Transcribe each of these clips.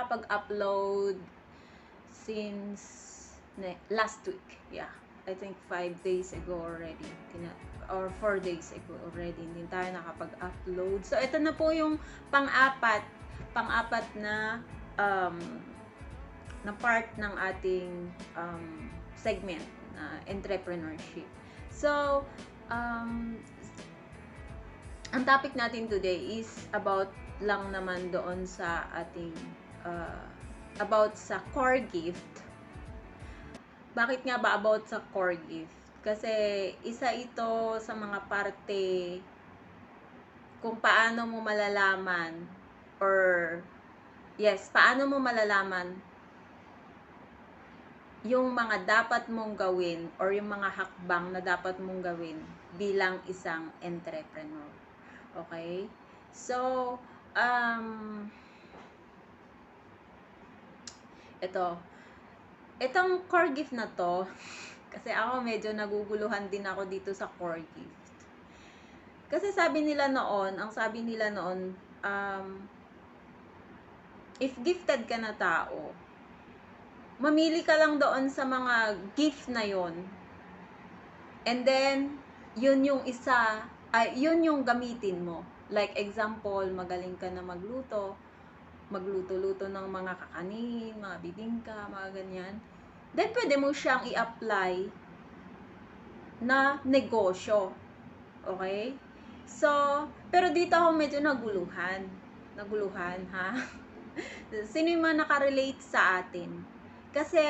nakapag-upload since last week. Yeah, I think 5 days ago already. Or 4 days ago already. Hindi tayo nakapag-upload. So, ito na po yung pang-apat na na part ng ating segment na entrepreneurship. So, ang topic natin today is about lang naman doon sa ating about sa core gift. Bakit nga ba about sa core gift? Kasi isa ito sa mga parte kung paano mo malalaman paano mo malalaman yung mga dapat mong gawin or yung mga hakbang na dapat mong gawin bilang isang entrepreneur. Okay? So, itong core gift na to, kasi ako medyo naguguluhan din ako dito sa core gift. Kasi ang sabi nila noon, if gifted ka na tao, mamili ka lang doon sa mga gift na yon. And then, yun yung gamitin mo. Like example, magaling ka na magluto-luto ng mga kakanin, mga bibingka, mga ganyan. Then, pwede mo siyang i-apply na negosyo. Okay? So, pero dito ako medyo naguluhan, ha? Sino yung mga nakarelate sa atin? Kasi,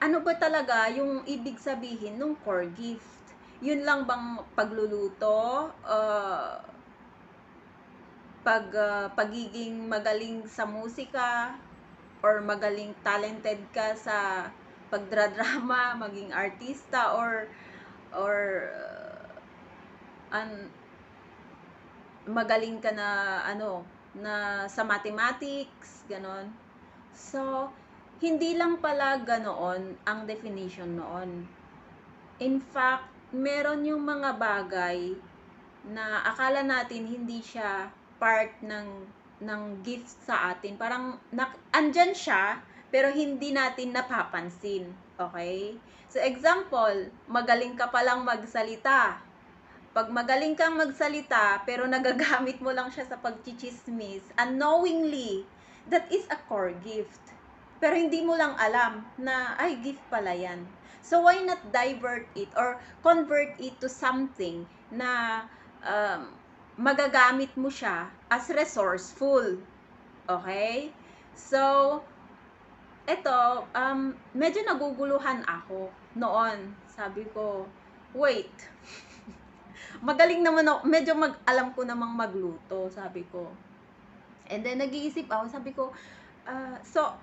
ano ba talaga yung ibig sabihin ng core gift? Yun lang bang pagluluto? Pagiging magaling sa musika? Or magaling talented ka sa pagdradrama, maging artista? Or magaling ka na na sa mathematics, ganon. So, hindi lang pala ganoon ang definition noon. In fact, meron yung mga bagay na akala natin hindi siya part ng gift sa atin. Parang andyan siya, pero hindi natin napapansin. Okay? So, example, magaling ka palang magsalita. Pag magaling kang magsalita, pero nagagamit mo lang siya sa pagchichismis, unknowingly, that is a core gift. Pero hindi mo lang alam na, ay, gift pala yan. So, why not divert it or convert it to something na magagamit mo siya as resourceful. Okay? So, eto, medyo naguguluhan ako noon. Sabi ko, wait, magaling naman ako, medyo alam ko namang magluto, sabi ko. And then, nag-iisip ako, sabi ko, so,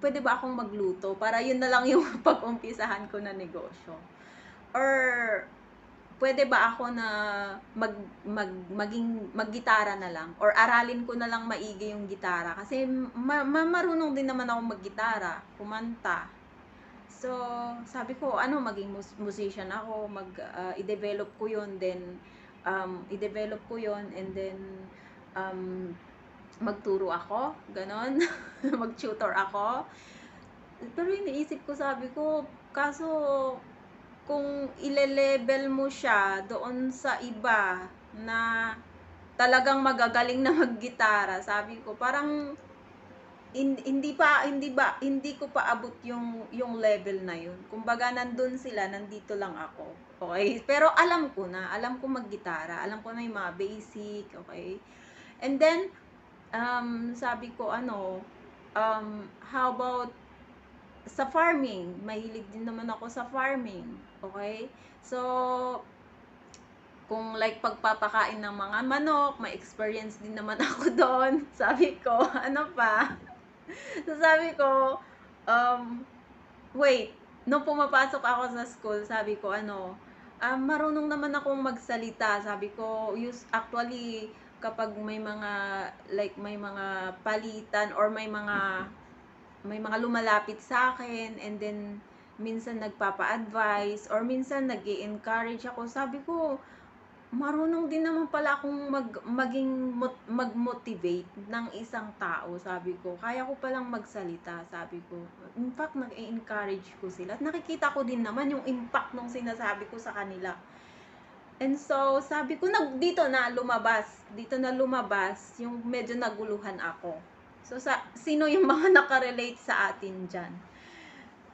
pwede ba akong magluto? Para yun na lang yung pag-umpisahan ko na negosyo. Or, pwede ba ako na maggitara na lang? Or aralin ko na lang maigi yung gitara? Kasi, marunong din naman ako maggitara, kumanta. So, sabi ko, maging musician ako, i-develop ko yun, then, and then, magturo ako, ganon, mag-tutor ako. Pero iniisip ko, sabi ko, kaso, kung ile-level mo siya doon sa iba na talagang magagaling na maggitara, sabi ko, parang, hindi ko pa abot yung level na yun. Kumbaga nandun sila, nandito lang ako. Okay? Pero alam ko maggitara, alam ko na yung mga basic, okay? And then sabi ko how about sa farming? Mahilig din naman ako sa farming, okay? So kung like pagpapakain ng mga manok, may experience din naman ako doon. Sabi ko, ano pa? So, sabi ko, wait, nung pumapasok ako sa school, sabi ko, marunong naman akong magsalita. Sabi ko, actually, kapag may mga palitan or may mga lumalapit sa akin, and then, minsan nagpapa-advise, or minsan nag-i-encourage ako, sabi ko, marunong din naman pala akong mag-motivate ng isang tao, sabi ko. Kaya ko palang magsalita, sabi ko. In fact, nag-encourage ko sila. At nakikita ko din naman yung impact ng sinasabi ko sa kanila. And so, sabi ko, dito na lumabas, yung medyo naguluhan ako. So, sino yung mga nakarelate sa atin dyan?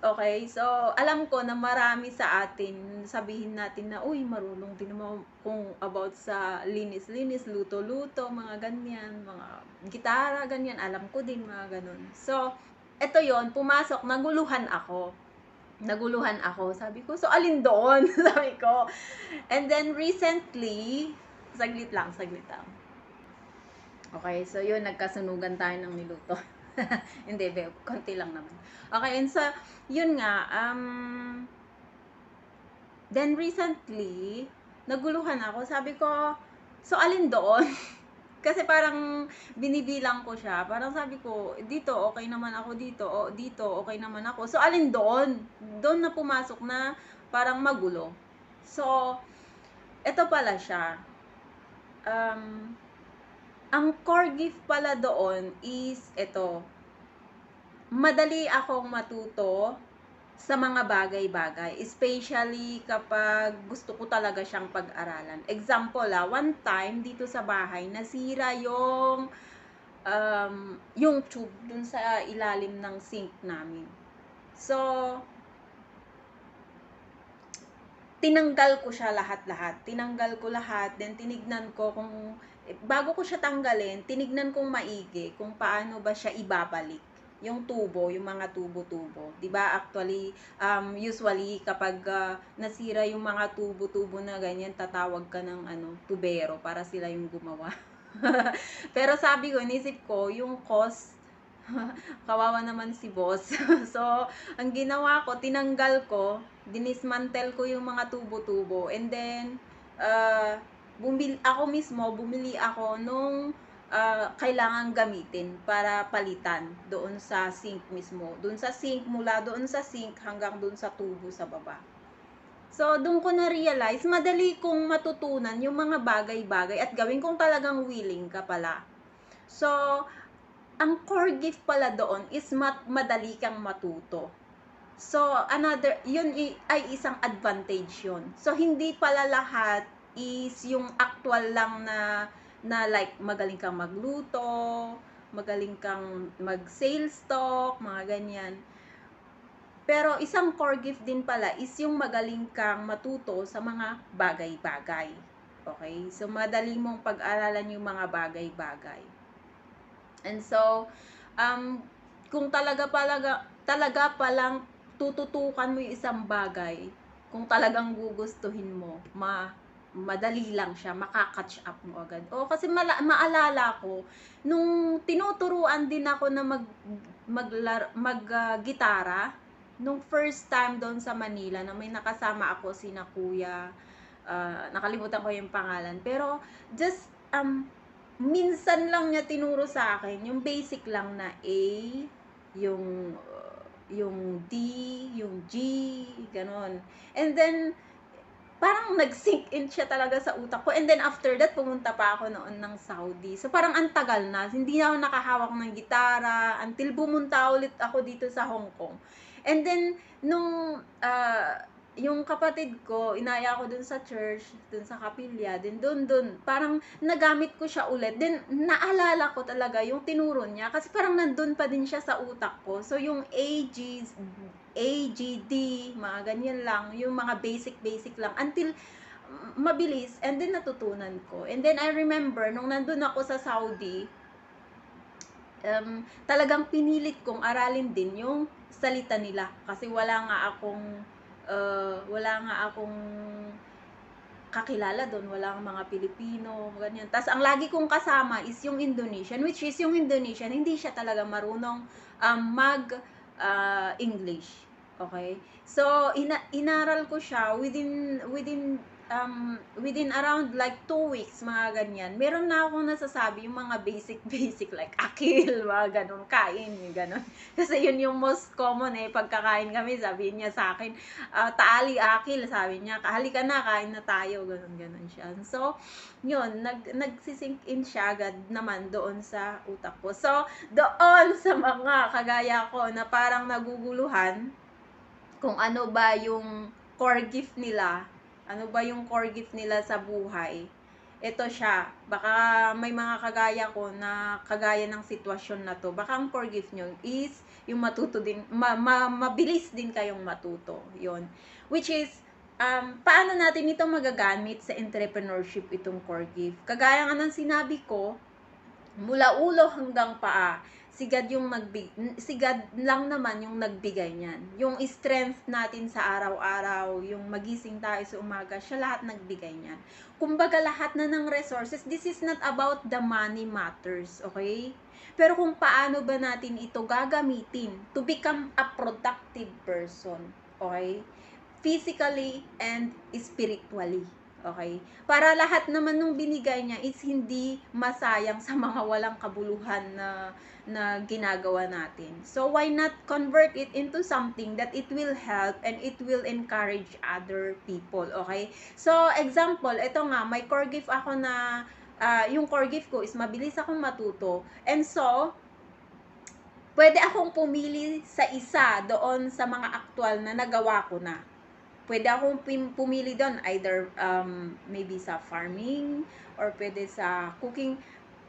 Okay, so alam ko na marami sa atin, sabihin natin na, uy, marunong din naman kung about sa linis-linis, luto-luto, mga ganyan, mga gitara, ganyan, alam ko din mga ganun. So, eto yon, pumasok, naguluhan ako, sabi ko, so alin doon? Sabi ko. And then recently, saglit lang. Okay, so yun, nagkasunugan tayo ng niluto. Hindi, konti lang naman. Okay, and so, yun nga, then recently, naguluhan ako, sabi ko, so alin doon? Kasi parang binibilang ko siya, parang sabi ko, dito, okay naman ako dito, o dito, okay naman ako. So alin doon? Doon na pumasok na parang magulo. So, ito pala siya. Ang core gift pala doon is ito. Madali akong matuto sa mga bagay-bagay, especially kapag gusto ko talaga siyang pag-aralan. Example, one time dito sa bahay, nasira yung tube dun sa ilalim ng sink namin. So, tinanggal ko siya lahat-lahat. Then tinignan ko kung, bago ko siya tanggalin, tinignan kong maigi kung paano ba siya ibabalik. Yung tubo, yung mga tubo-tubo. 'Di ba? Actually, usually kapag nasira yung mga tubo-tubo na ganyan, tatawag ka ng tubero para sila yung gumawa. Pero sabi ko, inisip ko, yung cost, kawawa naman si boss. So, ang ginawa ko, tinanggal ko, dinismantle ko yung mga tubo-tubo, and then bumili ako nung kailangan gamitin para palitan doon sa sink mismo. Mula doon sa sink hanggang doon sa tubo sa baba. So, doon ko na-realize, madali kong matutunan yung mga bagay-bagay at gawin kong talagang willing ka pala. So, ang core gift pala doon is madali kang matuto. So, yun ay isang advantage yun. So, hindi pala lahat is yung actual lang na like magaling kang magluto, magaling kang mag-sales talk, mga ganyan. Pero isang core gift din pala is yung magaling kang matuto sa mga bagay-bagay. Okay? So, madali mong pag-aralan yung mga bagay-bagay. And so, kung talaga palang tututukan mo yung isang bagay, kung talagang gugustuhin mo, madali lang siya, makakatch up mo agad. O kasi maalala ko, nung tinuturuan din ako na mag-gitara, nung first time doon sa Manila, na may nakasama ako sina kuya, nakalimutan ko yung pangalan, pero just minsan lang niya tinuro sa akin, yung basic lang na A, yung D, yung G, ganon. And then, parang nag-sink in siya talaga sa utak ko. And then after that, pumunta pa ako noon ng Saudi. So parang antagal na, hindi na ako nakahawak ng gitara until bumunta ulit ako dito sa Hong Kong. And then, nung yung kapatid ko, inaya ko dun sa church, dun sa kapilya, then dun, parang nagamit ko siya ulit. Then, naalala ko talaga yung tinuro niya, kasi parang nandun pa din siya sa utak ko. So, yung AGD, mga ganyan lang, yung mga basic lang, until mabilis, and then natutunan ko. And then, I remember, nung nandun ako sa Saudi, talagang pinilit kong aralin din yung salita nila, kasi wala nga akong kakilala doon, wala akong mga Pilipino, ganyan. Tapos ang lagi kong kasama is yung Indonesian, which is yung Indonesian, hindi siya talaga marunong English. Okay? So, inaral ko siya within within around like 2 weeks, mga ganyan, meron na akong nasasabi yung mga basic like akil, mga ganun, kain, yung ganun. Kasi yun yung most common pagkakain kami, sabi niya sa akin, taali akil, sabi niya, halika na, kain na tayo, ganun siya. So, yun, nagsisink in siya agad naman doon sa utak ko. So, doon sa mga kagaya ko na parang naguguluhan, kung ano ba yung core gift nila, ano ba yung core gift nila sa buhay. Ito siya, baka may mga kagaya ko na kagaya ng sitwasyon na to, baka ang core gift nyo is yung matuto din, mabilis din kayong matuto. Yon, which is, paano natin ito magagamit sa entrepreneurship, itong core gift. Kagaya nga ng sinabi ko, mula ulo hanggang paa, sigad lang naman yung nagbigay niyan. Yung strength natin sa araw-araw, yung magising tayo sa umaga, siya lahat nagbigay niyan. Kumbaga lahat na ng resources, this is not about the money matters, okay? Pero kung paano ba natin ito gagamitin to become a productive person, okay? Physically and spiritually. Okay? Para lahat naman nung binigay niya is hindi masayang sa mga walang kabuluhan na ginagawa natin. So, why not convert it into something that it will help and it will encourage other people, okay? So, example, ito nga, may core gift ako na, yung core gift ko is mabilis akong matuto. And so, pwede akong pumili sa isa doon sa mga aktual na nagawa ko na. Pwede akong pumili doon, either maybe sa farming or pwede sa cooking.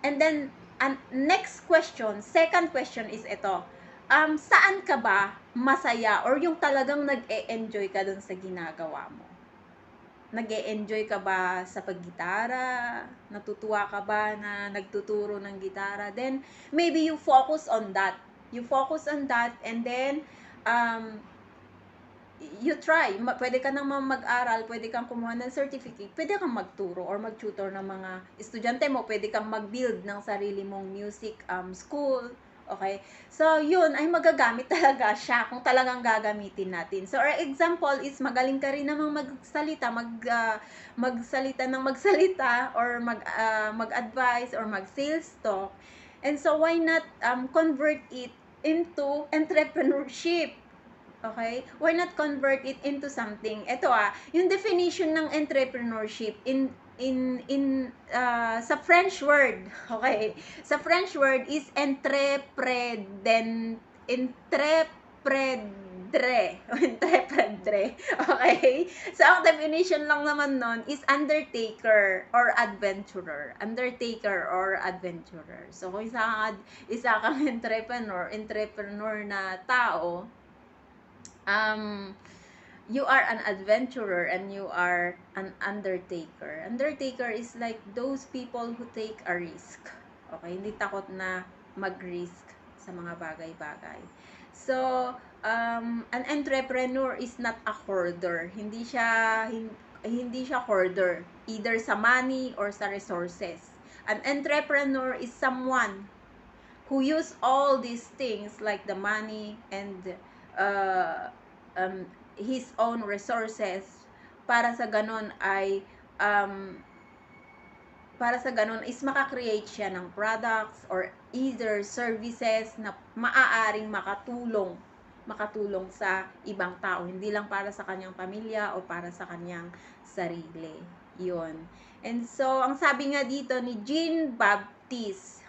And then, next question, second question is ito. Saan ka ba masaya or yung talagang nag-e-enjoy ka doon sa ginagawa mo? Nag-e-enjoy ka ba sa paggitara? Natutuwa ka ba na nagtuturo ng gitara? Then, maybe you focus on that. You focus on that and then, you try. Pwede ka naman mag-aral, pwede kang kumuha ng certificate, pwede kang magturo or mag-tutor ng mga estudyante mo, pwede kang mag-build ng sarili mong music school. Okay? So, yun ay magagamit talaga siya kung talagang gagamitin natin. So, our example is magaling ka rin namang magsalita, magsalita ng magsalita or mag-advise or mag-sales talk. And so, why not convert it into entrepreneurship? Okay? Why not convert it into something? Ito yung definition ng entrepreneurship sa French word, okay? Sa French word is entreprendre, okay? So, ang definition lang naman nun is undertaker or adventurer. Undertaker or adventurer. So, kung isa kang entrepreneur na tao, you are an adventurer and you are an undertaker. Undertaker is like those people who take a risk. Okay, hindi takot na mag-risk sa mga bagay-bagay. So, an entrepreneur is not a hoarder. Hindi siya hoarder, either sa money or sa resources. An entrepreneur is someone who use all these things like the money and his own resources para sa ganon is makakreate siya ng products or either services na maaaring makatulong sa ibang tao, hindi lang para sa kanyang pamilya o para sa kanyang sarili. Yun. And so, ang sabi nga dito ni Jean-Baptiste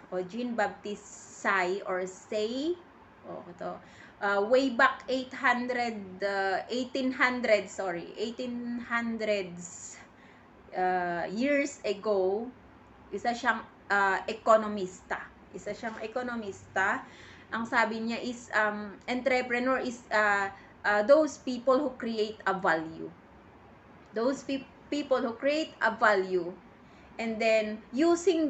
Say or Say, ito, way back 1800s years ago, isa siyang ekonomista. Ang sabi niya is, entrepreneur is those people who create a value. Those people who create a value and then using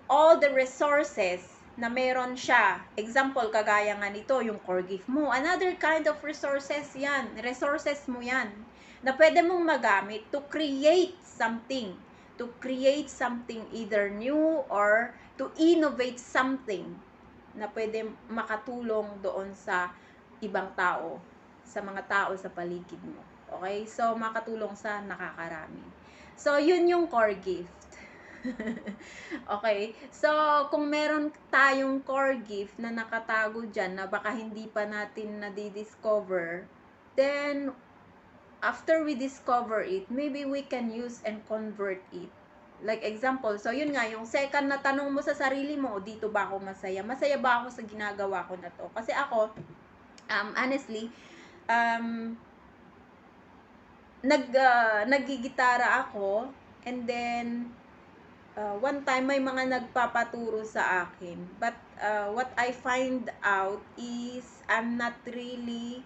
all the resources na meron siya. Example, kagaya nga nito, yung core gift mo. Another kind of resources yan. Resources mo yan. Na pwede mong magamit to create something. To create something either new or to innovate something na pwede makatulong doon sa ibang tao. Sa mga tao sa paligid mo. Okay? So, makatulong sa nakakarami. So, yun yung core gift. Okay? So, kung meron tayong core gift na nakatago dyan na baka hindi pa natin na-discover, then, after we discover it, maybe we can use and convert it. Like example, so yun nga, yung second na tanong mo sa sarili mo, dito ba ako masaya? Masaya ba ako sa ginagawa ko na to? Kasi ako, honestly, naggigitara ako, and then, one time may mga nagpapaturo sa akin. But, what I find out is, I'm not really,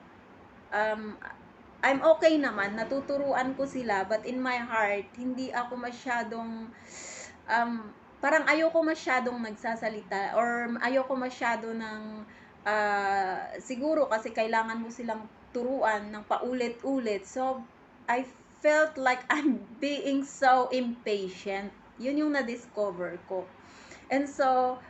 I'm okay naman, natuturuan ko sila, but in my heart, hindi ako masyadong, parang ayoko masyadong nagsasalita, or ayoko masyado ng, siguro kasi kailangan mo silang turuan ng paulit-ulit. So, I felt like I'm being so impatient. Yun yung na-discover ko. And so,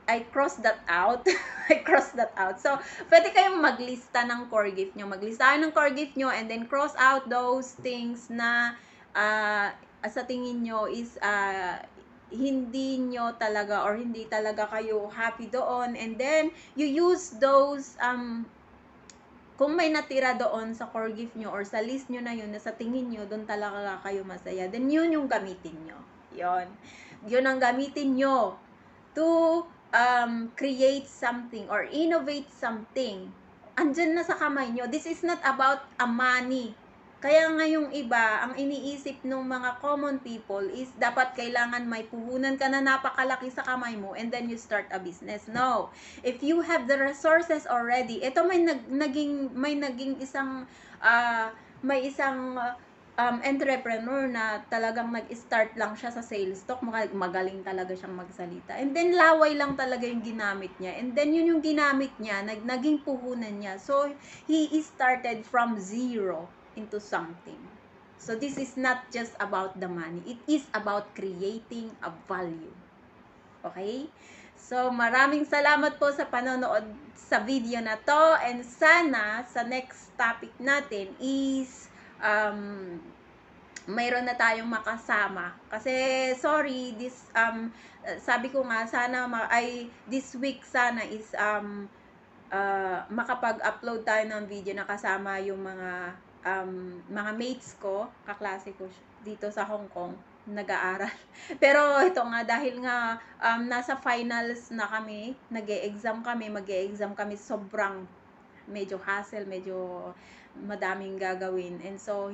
I crossed that out. I crossed that out. So, pwede kayong maglista ng core gift nyo. Maglista kayo ng core gift nyo, and then cross out those things na sa tingin nyo is hindi nyo talaga, or hindi talaga kayo happy doon. And then, you use those, kung may natira doon sa core gift nyo, or sa list nyo na yun, na sa tingin nyo, doon talaga kayo masaya, then yun yung gamitin nyo. Yun ang gamitin nyo to create something or innovate something. Andyan na sa kamay nyo. This is not about a money. Kaya nga yung iba, ang iniisip ng mga common people is dapat kailangan may puhunan ka na napakalaki sa kamay mo and then you start a business. No. If you have the resources already, ito may naging isang entrepreneur na talagang nag-start lang siya sa sales talk, magaling talaga siyang magsalita. And then laway lang talaga yung ginamit niya. And then yun yung ginamit niya, naging puhunan niya. So he started from zero into something. So this is not just about the money. It is about creating a value. Okay? So maraming salamat po sa panonood sa video na to, and sana sa next topic natin is mayroon na tayong makasama. Kasi sorry, this sabi ko nga sana this week sana is makapag-upload tayo ng video na kasama yung mga mates ko, kaklase ko dito sa Hong Kong, nag-aaral. Pero ito nga, dahil nga nasa finals na kami, mag-e-exam kami, sobrang medyo hassle, medyo madaming gagawin. And so,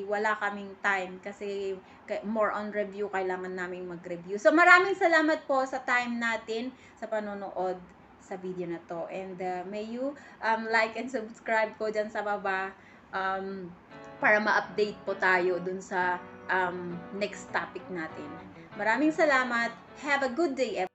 wala kaming time kasi more on review, kailangan naming mag-review. So, maraming salamat po sa time natin sa panonood sa video na to. And may you like and subscribe po dyan sa baba para ma-update po tayo dun sa next topic natin. Maraming salamat. Have a good day, everyone.